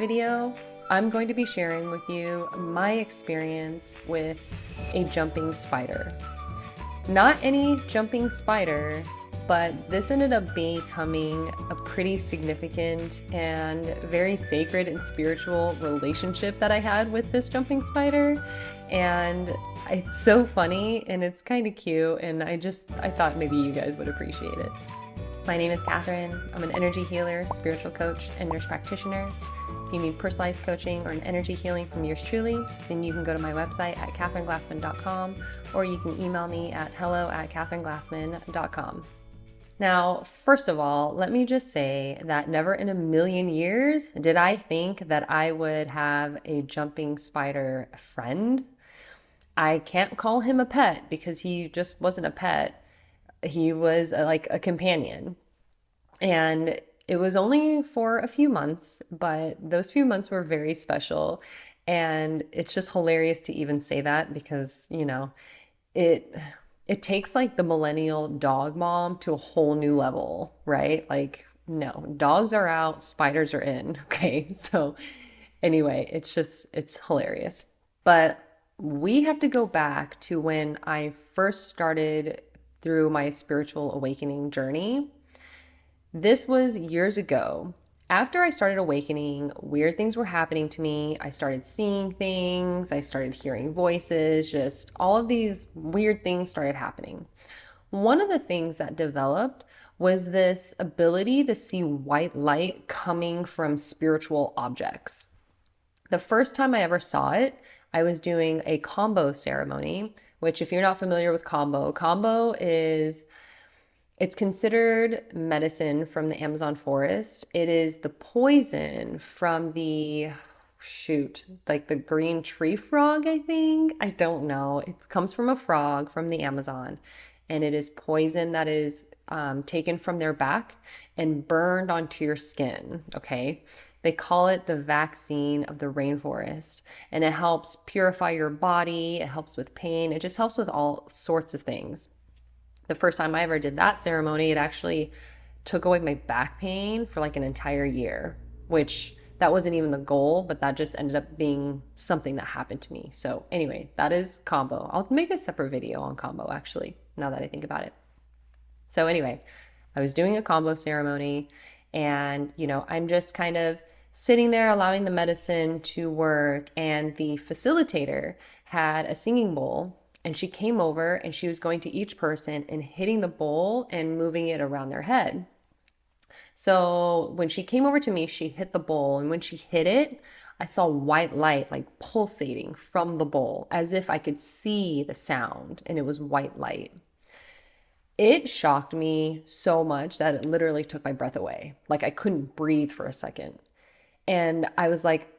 video, I'm going to be sharing with you my experience with a jumping spider. Not any jumping spider, but this ended up becoming a pretty significant and very sacred and spiritual relationship that I had with this jumping spider. And it's so funny and it's kind of cute, and I thought maybe you guys would appreciate it. My name is Catherine. I'm an energy healer, spiritual coach, and nurse practitioner. If you need personalized coaching or an energy healing from yours truly, then you can go to my website at catherineglassman.com, or you can email me at hello@catherineglassman.com. Now, first of all, let me just say that never in a million years did I think that I would have a jumping spider friend. I can't call him a pet because he just wasn't a pet. He was like a companion. And it was only for a few months, but those few months were very special. And it's just hilarious to even say that because, it takes like the millennial dog mom to a whole new level, right? Like, no, dogs are out, spiders are in. Okay. So anyway, it's hilarious. But we have to go back to when I first started through my spiritual awakening journey. This was years ago. After I started awakening, weird things were happening to me. I started seeing things, I started hearing voices, just all of these weird things started happening. One of the things that developed was this ability to see white light coming from spiritual objects. The first time I ever saw it, I was doing a combo ceremony, which if you're not familiar with combo is, it's considered medicine from the Amazon forest. It is the poison from like the green tree frog, I think. I don't know. It comes from a frog from the Amazon, and it is poison that is taken from their back and burned onto your skin, okay? They call it the vaccine of the rainforest, and it helps purify your body. It helps with pain. It just helps with all sorts of things. The first time I ever did that ceremony, it actually took away my back pain for like an entire year, which that wasn't even the goal, but that just ended up being something that happened to me. So anyway, that is combo. I'll make a separate video on combo actually, now that I think about it. So anyway, I was doing a combo ceremony, and I'm just kind of sitting there allowing the medicine to work, and the facilitator had a singing bowl, and she came over and she was going to each person and hitting the bowl and moving it around their head. So when she came over to me, she hit the bowl, and when she hit it, I saw white light like pulsating from the bowl as if I could see the sound, and it was white light. It shocked me so much that it literally took my breath away. Like I couldn't breathe for a second. And I was like,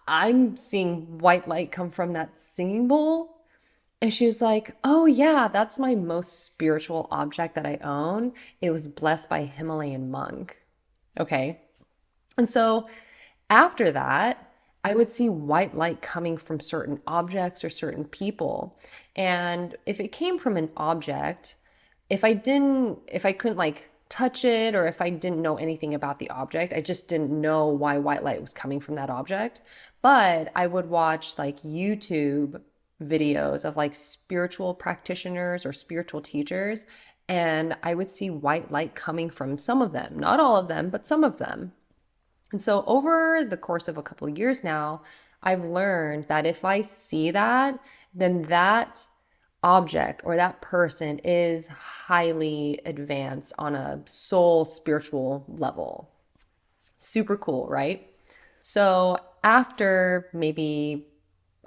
I'm seeing white light come from that singing bowl. And she was like, oh yeah, that's my most spiritual object that I own. It was blessed by a Himalayan monk. Okay. And so after that, I would see white light coming from certain objects or certain people. And if it came from an object, if I couldn't like touch it, or if I didn't know anything about the object, I just didn't know why white light was coming from that object. But I would watch like YouTube videos of like spiritual practitioners or spiritual teachers, and I would see white light coming from some of them, not all of them, but some of them. And so over the course of a couple of years now, I've learned that if I see that, then that object or that person is highly advanced on a soul spiritual level. Super cool, right? So after maybe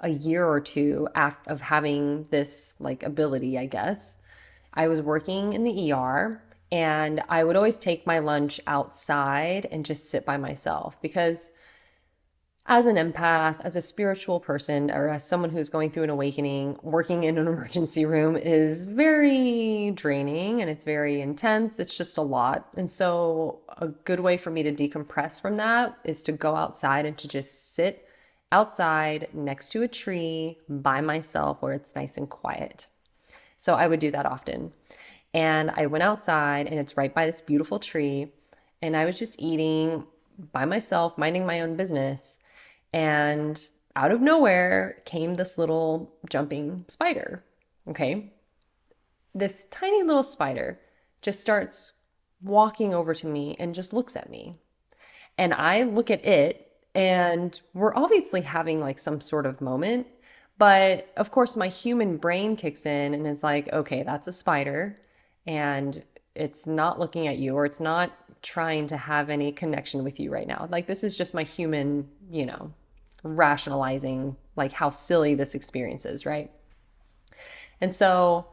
a year or two of having this like ability, I guess, I was working in the ER. And I would always take my lunch outside and just sit by myself, because as an empath, as a spiritual person, or as someone who's going through an awakening, working in an emergency room is very draining and it's very intense. It's just a lot. And so a good way for me to decompress from that is to go outside and to just sit outside next to a tree by myself where it's nice and quiet. So I would do that often. And I went outside, and it's right by this beautiful tree, and I was just eating by myself, minding my own business. And out of nowhere came this little jumping spider. Okay. This tiny little spider just starts walking over to me and just looks at me. And I look at it, and we're obviously having like some sort of moment. But of course, my human brain kicks in and is like, okay, that's a spider, and it's not looking at you, or it's not trying to have any connection with you right now. Like, this is just my human, rationalizing like how silly this experience is, right? And so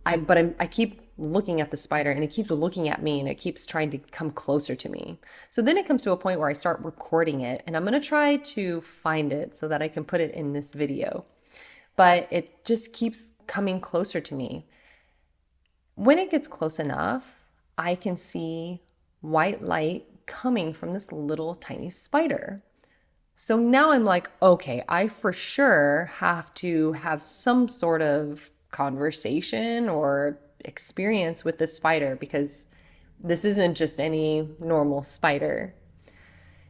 I keep looking at the spider, and it keeps looking at me, and it keeps trying to come closer to me. So then it comes to a point where I start recording it, and I'm going to try to find it so that I can put it in this video. But it just keeps coming closer to me. When it gets close enough, I can see white light coming from this little tiny spider. So now I'm like, okay, I for sure have to have some sort of conversation or experience with this spider, because this isn't just any normal spider.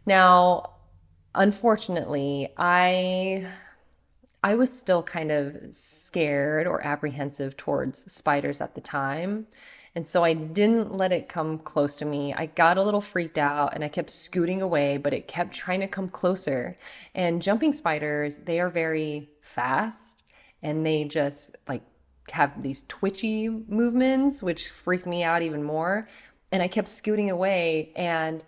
Now, unfortunately, I was still kind of scared or apprehensive towards spiders at the time. And so I didn't let it come close to me. I got a little freaked out and I kept scooting away, but it kept trying to come closer. And jumping spiders, they are very fast, and they just like have these twitchy movements, which freak me out even more. And I kept scooting away, and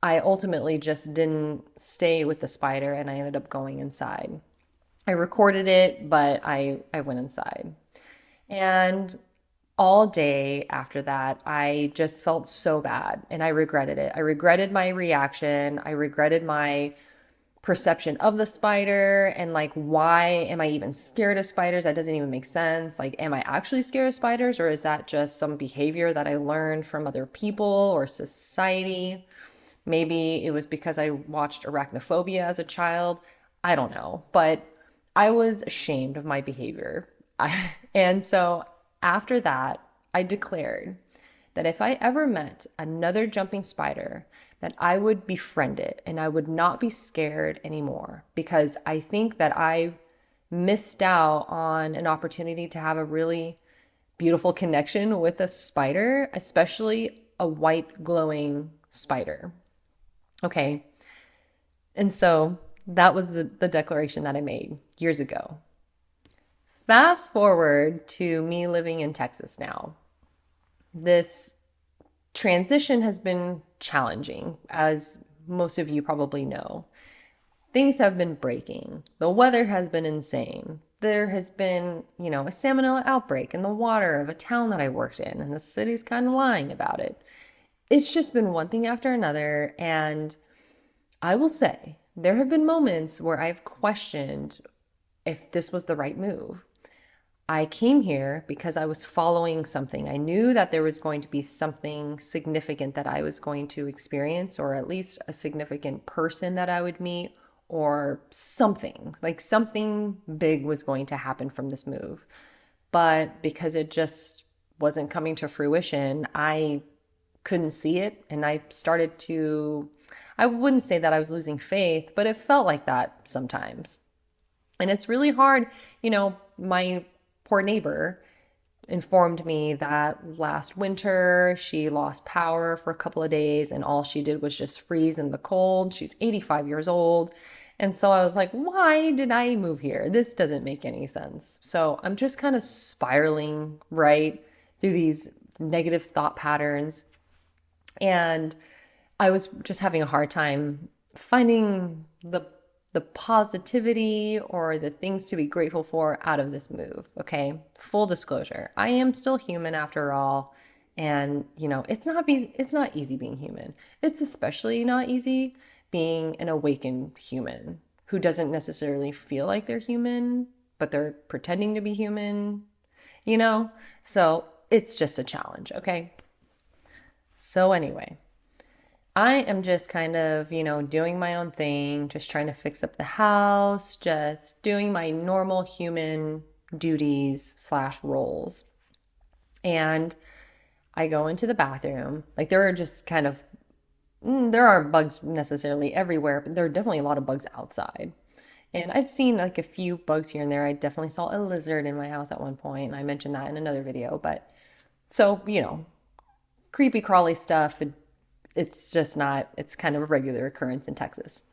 I ultimately just didn't stay with the spider, and I ended up going inside. I recorded it, but I went inside. And all day after that, I just felt so bad, and I regretted it. I regretted my reaction. I regretted my perception of the spider, and like, why am I even scared of spiders? That doesn't even make sense. Like, am I actually scared of spiders, or is that just some behavior that I learned from other people or society? Maybe it was because I watched Arachnophobia as a child. I don't know, but I was ashamed of my behavior. And so after that, I declared that if I ever met another jumping spider, that I would befriend it and I would not be scared anymore, because I think that I missed out on an opportunity to have a really beautiful connection with a spider, especially a white glowing spider. Okay. And so that was the declaration that I made years ago. Fast forward to me living in Texas now. This transition has been challenging, as most of you probably know. Things have been breaking. The weather has been insane. There has been, a salmonella outbreak in the water of a town that I worked in, and the city's kind of lying about it. It's just been one thing after another, and I will say there have been moments where I've questioned if this was the right move. I came here because I was following something. I knew that there was going to be something significant that I was going to experience, or at least a significant person that I would meet, or something. Like, something big was going to happen from this move. But because it just wasn't coming to fruition, I couldn't see it. And I wouldn't say that I was losing faith, but it felt like that sometimes. And it's really hard. My poor neighbor informed me that last winter she lost power for a couple of days, and all she did was just freeze in the cold. She's 85 years old. And so I was like, why did I move here? This doesn't make any sense. So I'm just kind of spiraling right through these negative thought patterns. And I was just having a hard time finding the positivity or the things to be grateful for out of this move. Okay. Full disclosure, I am still human after all. And, it's not easy being human. It's especially not easy being an awakened human who doesn't necessarily feel like they're human, but they're pretending to be human, So it's just a challenge. Okay. So anyway, I am just kind of, doing my own thing, just trying to fix up the house, just doing my normal human duties/roles. And I go into the bathroom. Like, there are just kind of There aren't bugs necessarily everywhere, but there are definitely a lot of bugs outside. And I've seen like a few bugs here and there. I definitely saw a lizard in my house at one point, and I mentioned that in another video. But so, creepy crawly stuff, it's just not, it's kind of a regular occurrence in Texas.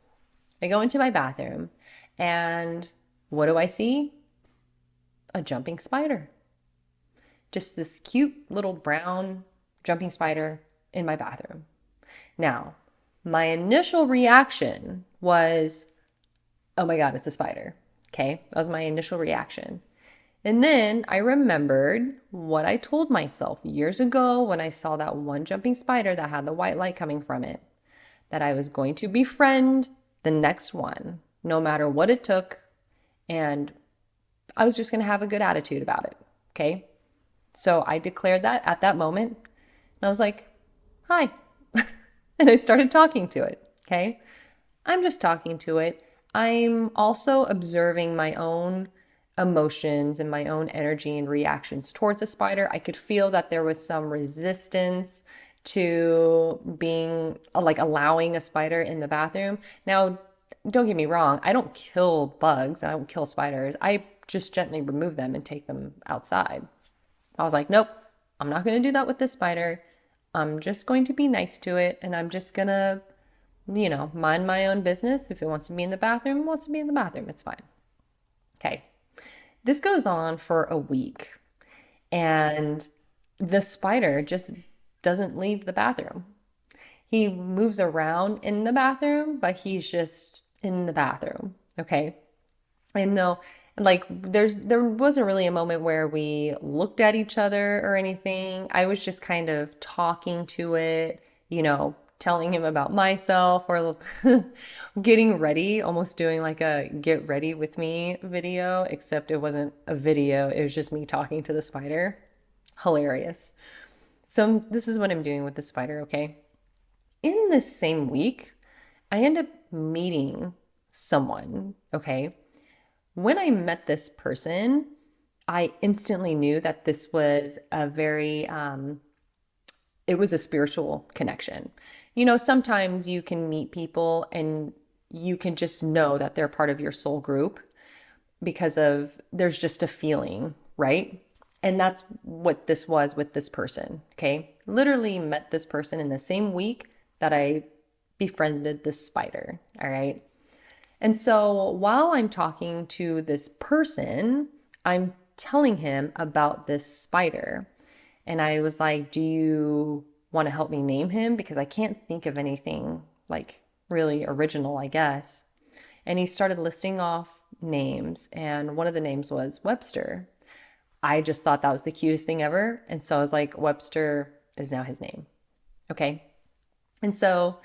I go into my bathroom, and what do I see? A jumping spider. Just this cute little brown jumping spider in my bathroom. Now, my initial reaction was, oh my God, it's a spider. Okay, that was my initial reaction. And then I remembered what I told myself years ago when I saw that one jumping spider that had the white light coming from it, that I was going to befriend the next one, no matter what it took. And I was just going to have a good attitude about it. Okay. So I declared that at that moment. And I was like, hi. And I started talking to it. Okay. I'm just talking to it. I'm also observing my own emotions and my own energy and reactions towards a spider. I could feel that there was some resistance to being like allowing a spider in the bathroom. Now, don't get me wrong, I don't kill bugs, I don't kill spiders. I just gently remove them and take them outside. I was like, nope, I'm not going to do that with this spider. I'm just going to be nice to it, and I'm just going to, mind my own business. If it wants to be in the bathroom, it wants to be in the bathroom. It's fine. Okay. This goes on for a week, and the spider just doesn't leave the bathroom. He moves around in the bathroom, but he's just in the bathroom. Okay. And no, like there wasn't really a moment where we looked at each other or anything. I was just kind of talking to it, telling him about myself or getting ready, almost doing like a get ready with me video, except it wasn't a video. It was just me talking to the spider. Hilarious. So this is what I'm doing with the spider, okay? In this same week, I end up meeting someone, okay? When I met this person, I instantly knew that this was it was a spiritual connection. Sometimes you can meet people and you can just know that they're part of your soul group because there's just a feeling, right? And that's what this was with this person, okay? Literally met this person in the same week that I befriended this spider, all right? And so while I'm talking to this person, I'm telling him about this spider. And I was like, do you want to help me name him? Because I can't think of anything like really original, I guess. And he started listing off names, and one of the names was Webster. I just thought that was the cutest thing ever. And so I was like, Webster is now his name. Okay. And so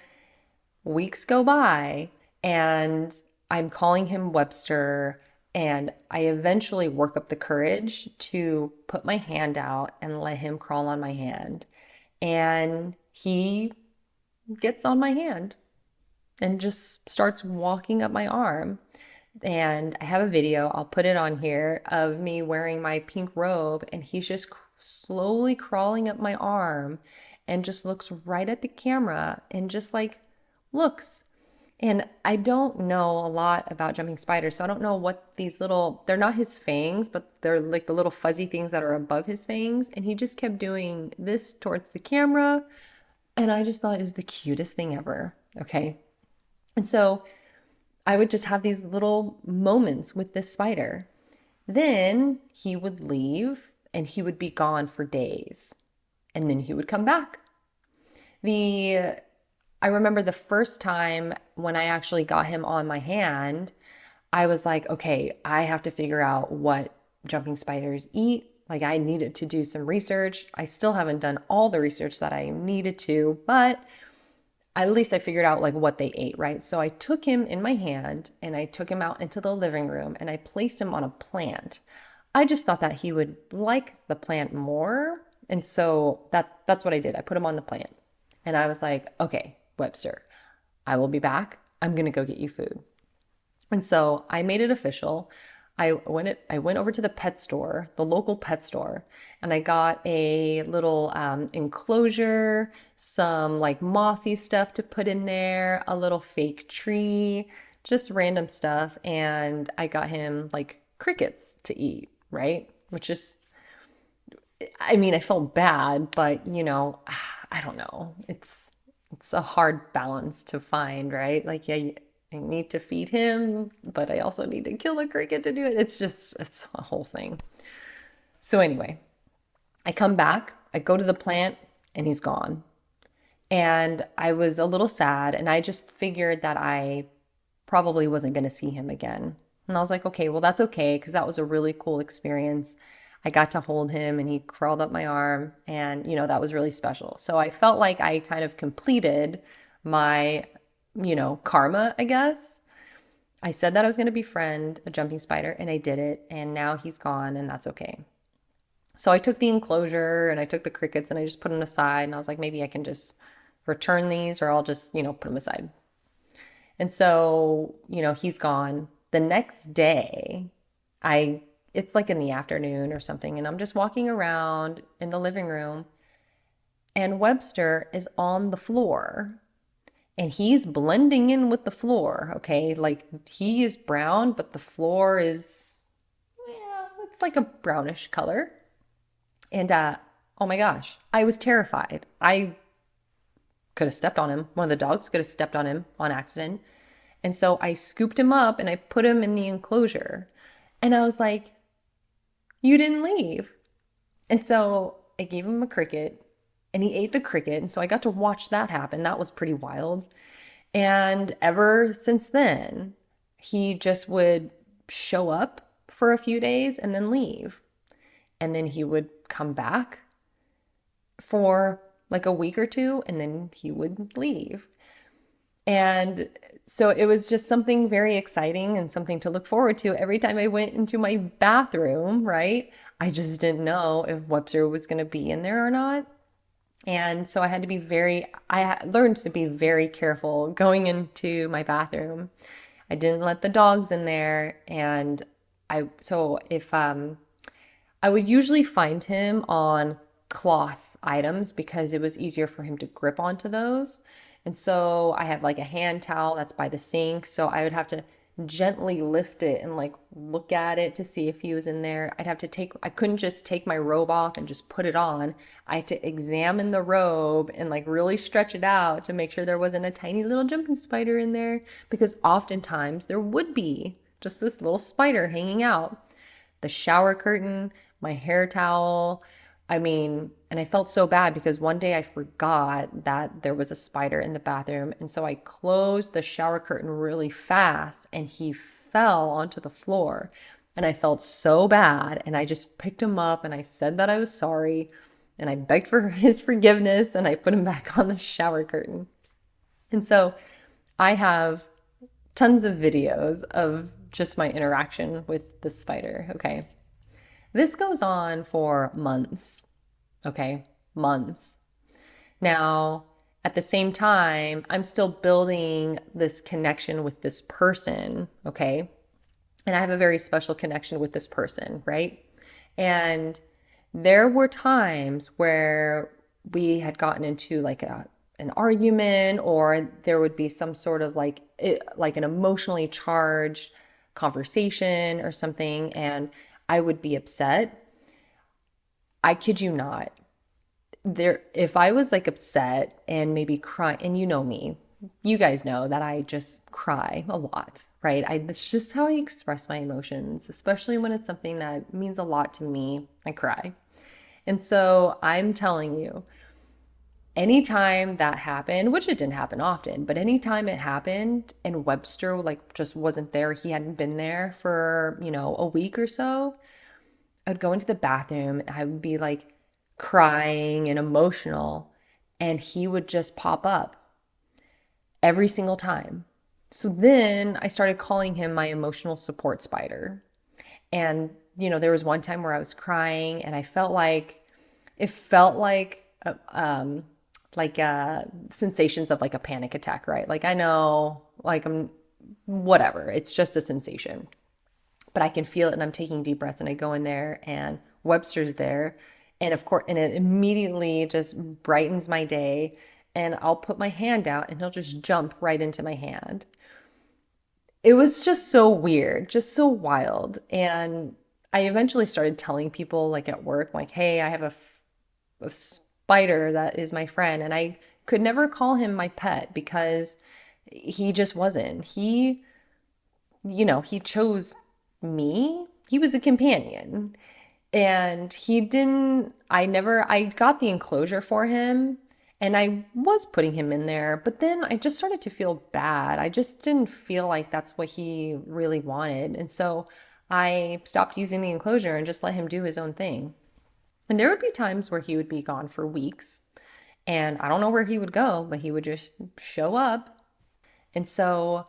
weeks go by, and I'm calling him Webster, and I eventually work up the courage to put my hand out and let him crawl on my hand. And he gets on my hand and just starts walking up my arm. And I have a video, I'll put it on here, of me wearing my pink robe, and he's just slowly crawling up my arm and just looks right at the camera and just like looks. And I don't know a lot about jumping spiders, so I don't know what they're not his fangs, but they're like the little fuzzy things that are above his fangs. And he just kept doing this towards the camera. And I just thought it was the cutest thing ever. Okay. And so I would just have these little moments with this spider. Then he would leave and he would be gone for days. And then he would come back. I remember the first time when I actually got him on my hand, I was like, okay, I have to figure out what jumping spiders eat. Like, I needed to do some research. I still haven't done all the research that I needed to, but at least I figured out like what they ate, right? So I took him in my hand and I took him out into the living room and I placed him on a plant. I just thought that he would like the plant more. And so that's what I did. I put him on the plant and I was like, okay, Webster, I will be back. I'm going to go get you food. And so I made it official. I went over to the pet store, the local pet store, and I got a little enclosure, some like mossy stuff to put in there, a little fake tree, just random stuff, and I got him like crickets to eat, right? Which is, I mean, I felt bad, but I don't know. It's a hard balance to find, right? Like, yeah, I need to feed him, but I also need to kill a cricket to do it. It's a whole thing. So anyway, I come back, I go to the plant, and he's gone. And I was a little sad, and I just figured that I probably wasn't going to see him again. And I was like, okay, well, that's okay, because that was a really cool experience. I got to hold him and he crawled up my arm, and that was really special. So I felt like I kind of completed my, karma, I guess. I said that I was going to befriend a jumping spider, and I did it, and now he's gone, and that's okay. So I took the enclosure and I took the crickets and I just put them aside, and I was like, maybe I can just return these, or I'll just, put them aside. And so, he's gone. The next day, it's like in the afternoon or something, and I'm just walking around in the living room, and Webster is on the floor, and he's blending in with the floor, okay? Like, he is brown, but the floor is, yeah, it's like a brownish color. And oh my gosh, I was terrified. I could have stepped on him. One of the dogs could have stepped on him on accident. And so I scooped him up and I put him in the enclosure. And I was like, you didn't leave. And so I gave him a cricket, and he ate the cricket. And so I got to watch that happen. That was pretty wild. And ever since then, he just would show up for a few days and then leave. And then he would come back for like a week or two, and then he would leave. And so it was just something very exciting and something to look forward to every time I went into my bathroom, right? I just didn't know if Webster was going to be in there or not. And so I learned to be very careful going into my bathroom. I didn't let the dogs in there. And so if, I would usually find him on cloth items because it was easier for him to grip onto those. And so I have like a hand towel that's by the sink. So I would have to gently lift it and like look at it to see if he was in there. I couldn't just take my robe off and just put it on. I had to examine the robe and like really stretch it out to make sure there wasn't a tiny little jumping spider in there, because oftentimes there would be just this little spider hanging out. The shower curtain, my hair towel. I mean, and I felt so bad because one day I forgot that there was a spider in the bathroom. And so I closed the shower curtain really fast, and he fell onto the floor. And I felt so bad. And I just picked him up and I said that I was sorry. And I begged for his forgiveness, and I put him back on the shower curtain. And so I have tons of videos of just my interaction with the spider. Okay. This goes on for months, okay? Months. Now, at the same time, I'm still building this connection with this person, okay? And I have a very special connection with this person, right? And there were times where we had gotten into like an argument, or there would be some sort of like an emotionally charged conversation or something, and I would be upset. I kid you not. If I was like upset and maybe cry, and you know me, you guys know that I just cry a lot, right? That's just how I express my emotions, especially when it's something that means a lot to me. I cry. And so I'm telling you, anytime that happened, which it didn't happen often, but anytime it happened and Webster like just wasn't there, he hadn't been there for, a week or so, I'd go into the bathroom and I would be like crying and emotional, and he would just pop up every single time. So then I started calling him my emotional support spider. And, there was one time where I was crying and it felt like sensations of like a panic attack, right? Like I know, like I'm whatever, it's just a sensation. but I can feel it and I'm taking deep breaths and I go in there and Webster's there. And of course, and it immediately just brightens my day. And I'll put my hand out and he'll just jump right into my hand. It was just so weird, just so wild. And I eventually started telling people like at work, like, hey, I have a spider that is my friend. And I could never call him my pet because he just wasn't. He chose me. He was a companion. And he didn't, I got the enclosure for him and I was putting him in there, but then I just started to feel bad. I just didn't feel like that's what he really wanted. And so I stopped using the enclosure and just let him do his own thing. And there would be times where he would be gone for weeks and I don't know where he would go, but he would just show up. And so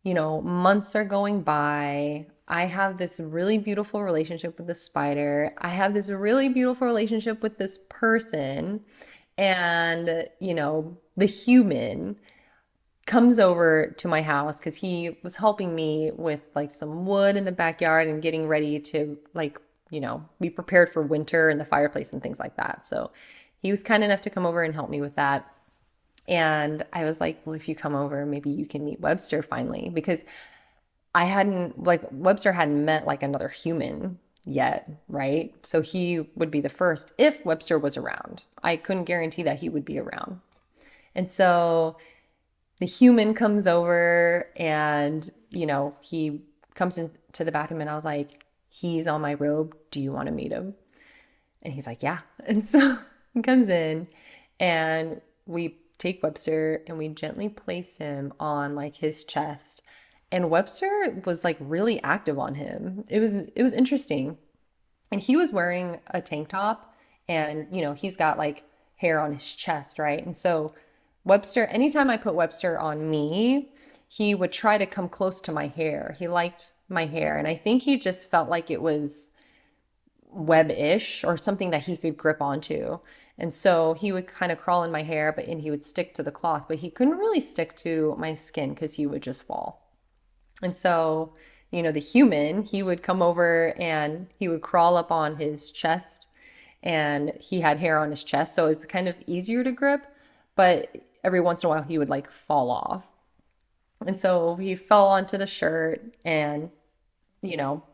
months are going by. I have this really beautiful relationship with the spider. I have this really beautiful relationship with this person. And, the human comes over to my house because he was helping me with like some wood in the backyard and getting ready to be prepared for winter and the fireplace and things like that. So he was kind enough to come over and help me with that. And I was like, well, if you come over, maybe you can meet Webster finally, because I hadn't, like, Webster hadn't met like another human yet, right? So he would be the first if Webster was around. I couldn't guarantee that he would be around. And so the human comes over and, he comes into the bathroom and I was like, he's on my robe. Do you want to meet him? And he's like, yeah. And so he comes in and we take Webster and we gently place him on like his chest. And Webster was like really active on him. It was interesting. And he was wearing a tank top and he's got like hair on his chest, right? And so Webster, anytime I put Webster on me, he would try to come close to my hair. He liked my hair. And I think he just felt like it was web-ish or something that he could grip onto. And so he would kind of crawl in my hair, and he would stick to the cloth, but he couldn't really stick to my skin because he would just fall. And so, the human, he would come over and he would crawl up on his chest and he had hair on his chest. So it's kind of easier to grip, but every once in a while he would like fall off. And so he fell onto the shirt and, you know,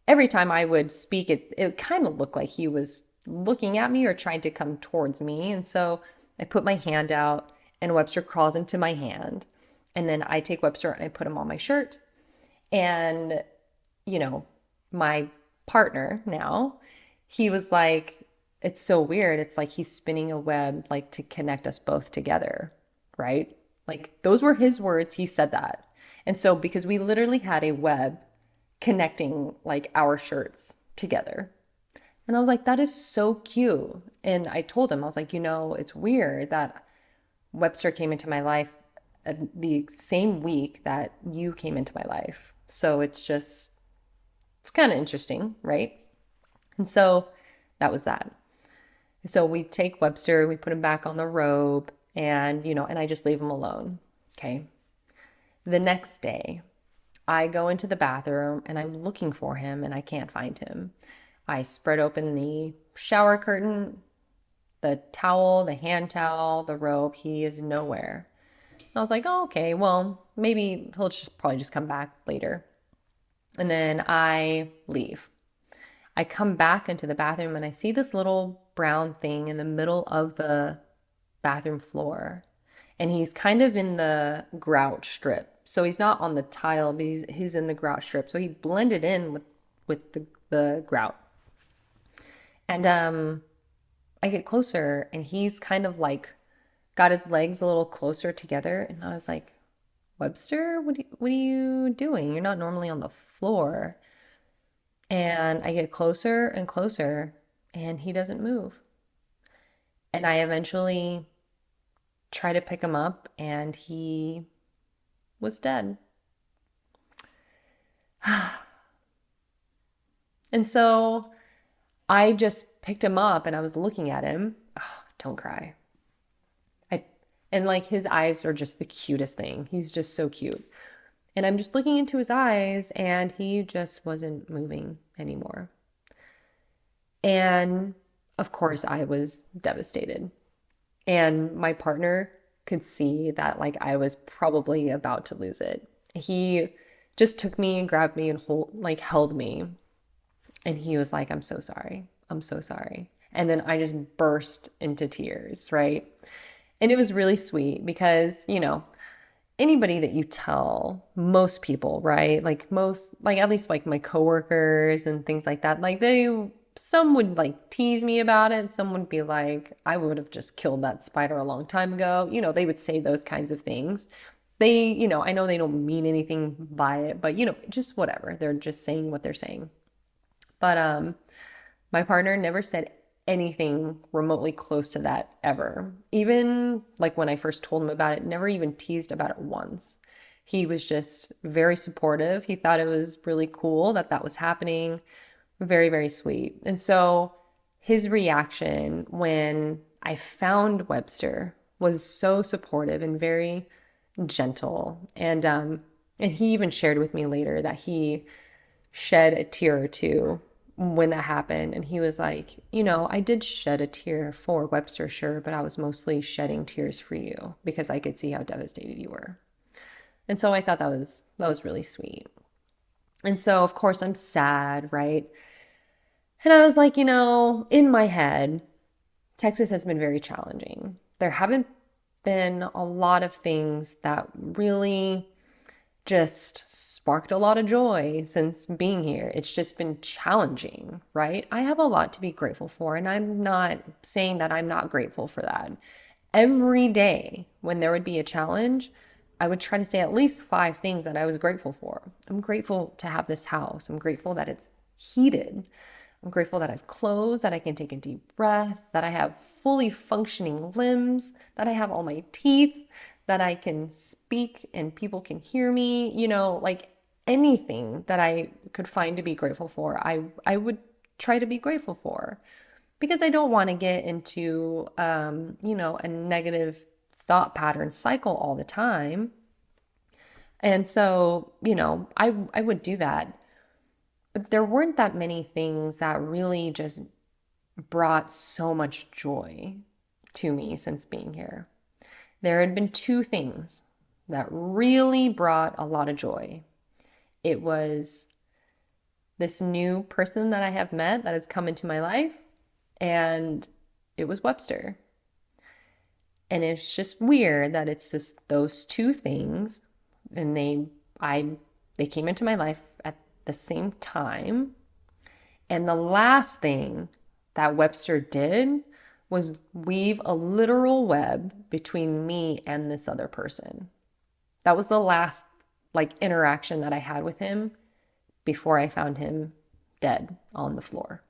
every time I would speak, it kind of looked like he was looking at me or trying to come towards me. And so I put my hand out and Webster crawls into my hand. And then I take Webster and I put him on my shirt. And, my partner now, he was like, it's so weird. It's like he's spinning a web like to connect us both together, right? Like those were his words. He said that. And so because we literally had a web connecting like our shirts together. And I was like, that is so cute. And I told him, I was like, it's weird that Webster came into my life the same week that you came into my life. So it's kind of interesting, right? And so that was that. So we take Webster, we put him back on the robe, and, and I just leave him alone. Okay. The next day, I go into the bathroom and I'm looking for him and I can't find him. I spread open the shower curtain, the towel, the hand towel, the robe. He is nowhere. I was like, oh, okay, well, maybe he'll probably just come back later. And then I leave. I come back into the bathroom and I see this little brown thing in the middle of the bathroom floor. And he's kind of in the grout strip. So he's not on the tile, but he's in the grout strip. So he blended in with the grout. And I get closer and he's kind of like got his legs a little closer together. And I was like, Webster, what are you doing? You're not normally on the floor. And I get closer and closer and he doesn't move. And I eventually try to pick him up and he was dead. And so I just picked him up and I was looking at him. Oh, don't cry. And like his eyes are just the cutest thing. He's just so cute. And I'm just looking into his eyes, and he just wasn't moving anymore. And of course, I was devastated. And my partner could see that like I was probably about to lose it. He just took me and grabbed me and held me. And he was like, "I'm so sorry. I'm so sorry." And then I just burst into tears, right? And it was really sweet because, anybody that you tell, most people, right? Like at least like my coworkers and things like that, some would like tease me about it. Some would be like, I would have just killed that spider a long time ago. They would say those kinds of things. I know they don't mean anything by it, but just whatever. They're just saying what they're saying. But my partner never said anything remotely close to that ever. Even like when I first told him about it, never even teased about it once. He was just very supportive. He thought it was really cool that that was happening. Very, very sweet. And so his reaction when I found Webster was so supportive and very gentle. And he even shared with me later that he shed a tear or two when that happened. And he was like, I did shed a tear for Webster, sure, but I was mostly shedding tears for you because I could see how devastated you were. And so I thought that was really sweet. And so of course I'm sad, right? And I was like, in my head, Texas has been very challenging. There haven't been a lot of things that really just sparked a lot of joy since being here. It's just been challenging, right? I have a lot to be grateful for, and I'm not saying that I'm not grateful for that. Every day when there would be a challenge, I would try to say at least 5 things that I was grateful for. I'm grateful to have this house. I'm grateful that it's heated. I'm grateful that I have clothes, that I can take a deep breath, that I have fully functioning limbs, that I have all my teeth, that I can speak and people can hear me, like anything that I could find to be grateful for, I would try to be grateful for because I don't want to get into, a negative thought pattern cycle all the time. And so, I would do that. But there weren't that many things that really just brought so much joy to me since being here. There had been 2 things that really brought a lot of joy. It was this new person that I have met that has come into my life, and it was Webster. And it's just weird that it's just those 2 things, and they came into my life at the same time. And the last thing that Webster did was weave a literal web between me and this other person. That was the last interaction that I had with him before I found him dead on the floor.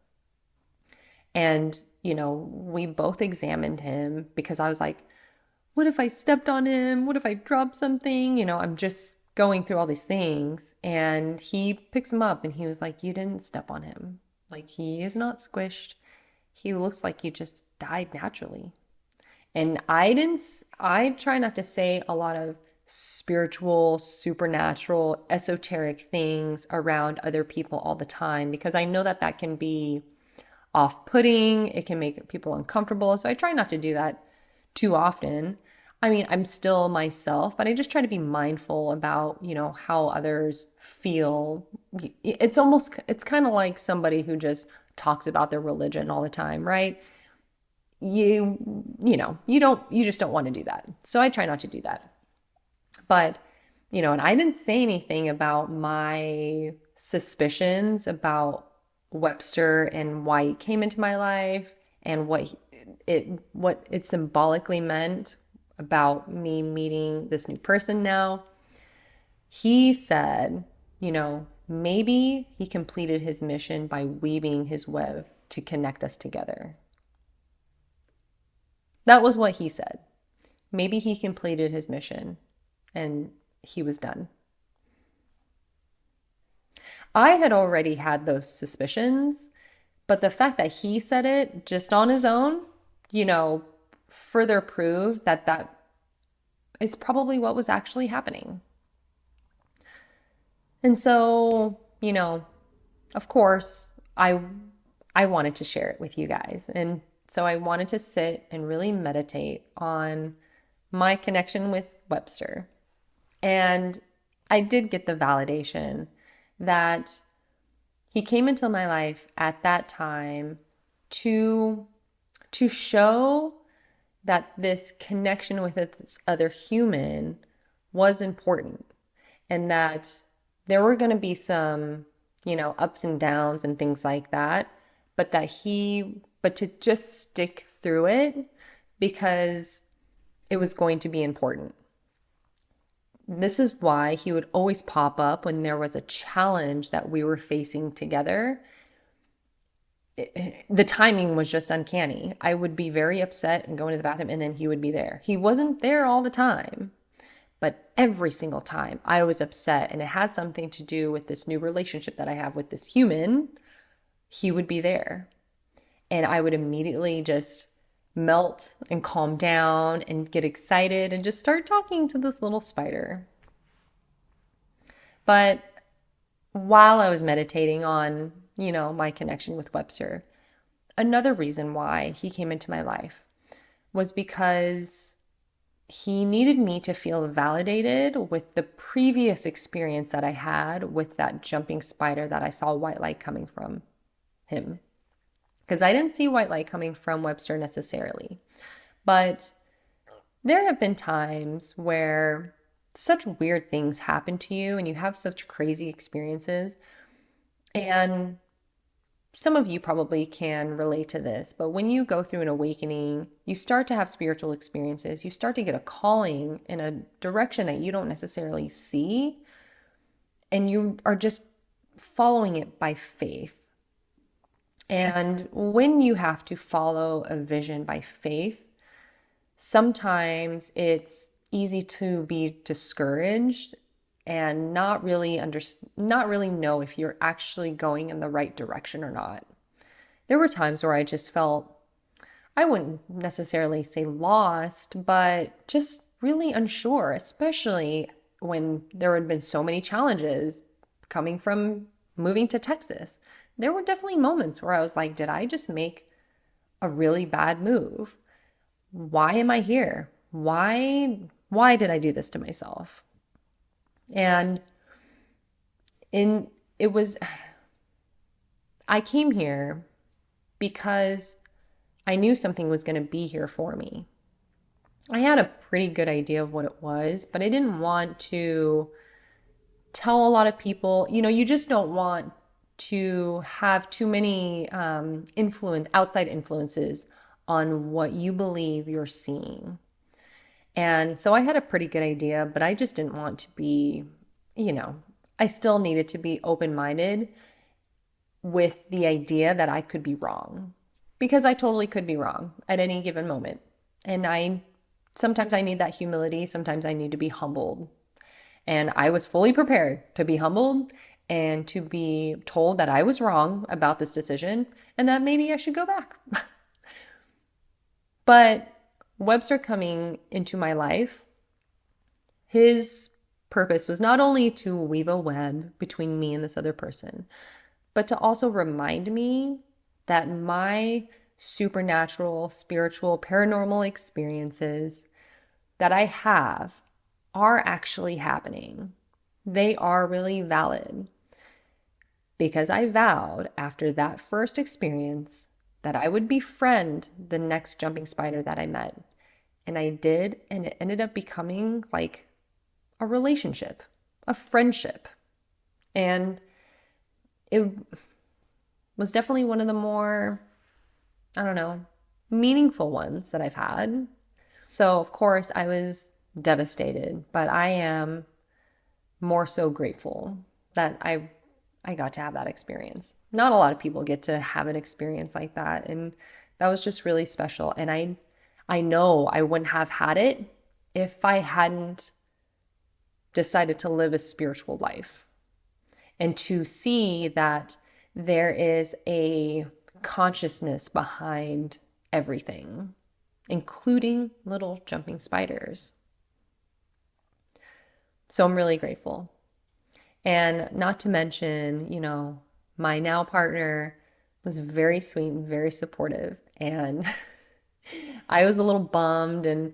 And, we both examined him because I was like, what if I stepped on him? What if I dropped something? I'm just going through all these things. And he picks him up and he was like, you didn't step on him. Like, he is not squished. He looks like he just died naturally. And I try not to say a lot of spiritual, supernatural, esoteric things around other people all the time because I know that that can be off-putting. It can make people uncomfortable. So I try not to do that too often. I mean, I'm still myself, but I just try to be mindful about, how others feel. It's kind of like somebody who just talks about their religion all the time, right? You just don't want to do that. So I try not to do that. But, and I didn't say anything about my suspicions about Webster and why he came into my life and what it symbolically meant about me meeting this new person now. He said, maybe he completed his mission by weaving his web to connect us together. That was what he said. Maybe he completed his mission and he was done. I had already had those suspicions, but the fact that he said it just on his own, further proved that that is probably what was actually happening. And so, of course, I wanted to share it with you guys. And so I wanted to sit and really meditate on my connection with Webster. And I did get the validation that he came into my life at that time to show that this connection with this other human was important, and that there were going to be some, ups and downs and things like that, but to just stick through it because it was going to be important. This is why he would always pop up when there was a challenge that we were facing together. The timing was just uncanny. I would be very upset and go into the bathroom, and then he would be there. He wasn't there all the time, but every single time I was upset and it had something to do with this new relationship that I have with this human, he would be there. And I would immediately just melt and calm down and get excited and just start talking to this little spider. But while I was meditating on, my connection with Webster, another reason why he came into my life was because he needed me to feel validated with the previous experience that I had with that jumping spider that I saw white light coming from him. Because I didn't see white light coming from Webster necessarily. But there have been times where such weird things happen to you and you have such crazy experiences. And some of you probably can relate to this, but when you go through an awakening, you start to have spiritual experiences. You start to get a calling in a direction that you don't necessarily see, and you are just following it by faith. And when you have to follow a vision by faith, sometimes it's easy to be discouraged and not really know if you're actually going in the right direction or not. There were times where I just felt, I wouldn't necessarily say lost, but just really unsure, especially when there had been so many challenges coming from moving to Texas. There were definitely moments where I was like, did I just make a really bad move? Why am I here? Why did I do this to myself? And I came here because I knew something was going to be here for me. I had a pretty good idea of what it was, but I didn't want to tell a lot of people. You just don't want to have too many outside influences on what you believe you're seeing. And so I had a pretty good idea, but I just didn't want to be, I still needed to be open-minded with the idea that I could be wrong, because I totally could be wrong at any given moment. And sometimes I need that humility. Sometimes I need to be humbled. And I was fully prepared to be humbled and to be told that I was wrong about this decision and that maybe I should go back. But Webster coming into my life, his purpose was not only to weave a web between me and this other person, but to also remind me that my supernatural, spiritual, paranormal experiences that I have are actually happening. They are really valid. Because I vowed after that first experience that I would befriend the next jumping spider that I met. And I did, and it ended up becoming like a relationship, a friendship. And it was definitely one of the more, meaningful ones that I've had. So, of course, I was devastated, but I am more so grateful that I got to have that experience. Not a lot of people get to have an experience like that, and that was just really special. And I know I wouldn't have had it if I hadn't decided to live a spiritual life and to see that there is a consciousness behind everything, including little jumping spiders. So I'm really grateful. And not to mention, my now partner was very sweet and very supportive. And I was a little bummed, and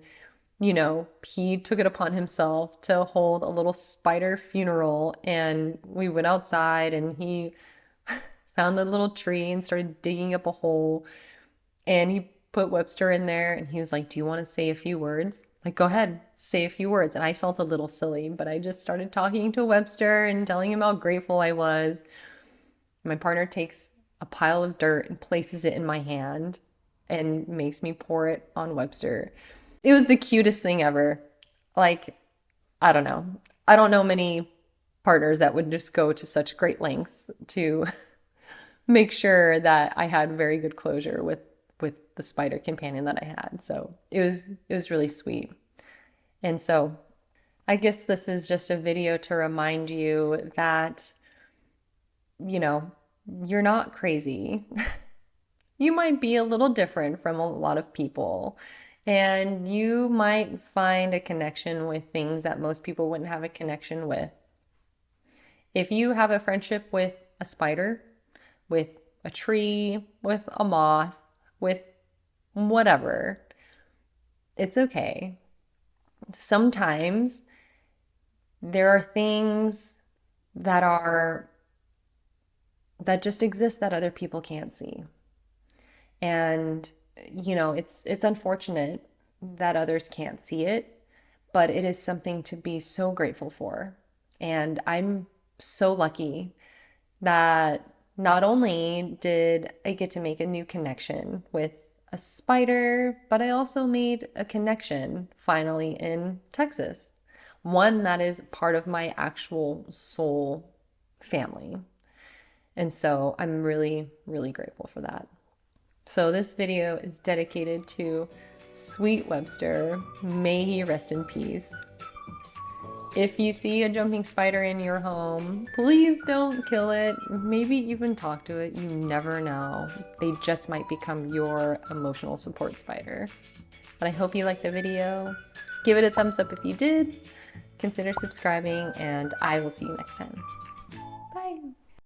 he took it upon himself to hold a little spider funeral. And we went outside and he found a little tree and started digging up a hole. And he put Webster in there and he was like, "Do you want to say a few words?" Like, "Go ahead, say a few words." And I felt a little silly, but I just started talking to Webster and telling him how grateful I was. My partner takes a pile of dirt and places it in my hand and makes me pour it on Webster. It was the cutest thing ever. Like, I don't know. I don't know many partners that would just go to such great lengths to make sure that I had very good closure with the spider companion that I had. So it was really sweet. And so I guess this is just a video to remind you that, you know, you're not crazy. You might be a little different from a lot of people, and you might find a connection with things that most people wouldn't have a connection with. If you have a friendship with a spider, with a tree, with a moth, with whatever, it's okay. Sometimes there are things that are that just exist that other people can't see. And it's unfortunate that others can't see it, but it is something to be so grateful for. And I'm so lucky that not only did I get to make a new connection with a spider, but I also made a connection finally in Texas, one that is part of my actual soul family. And so I'm really, really grateful for that. So this video is dedicated to Sweet Webster. May he rest in peace. If you see a jumping spider in your home, please don't kill it. Maybe even talk to it. You never know. They just might become your emotional support spider. But I hope you liked the video. Give it a thumbs up if you did. Consider subscribing, and I will see you next time.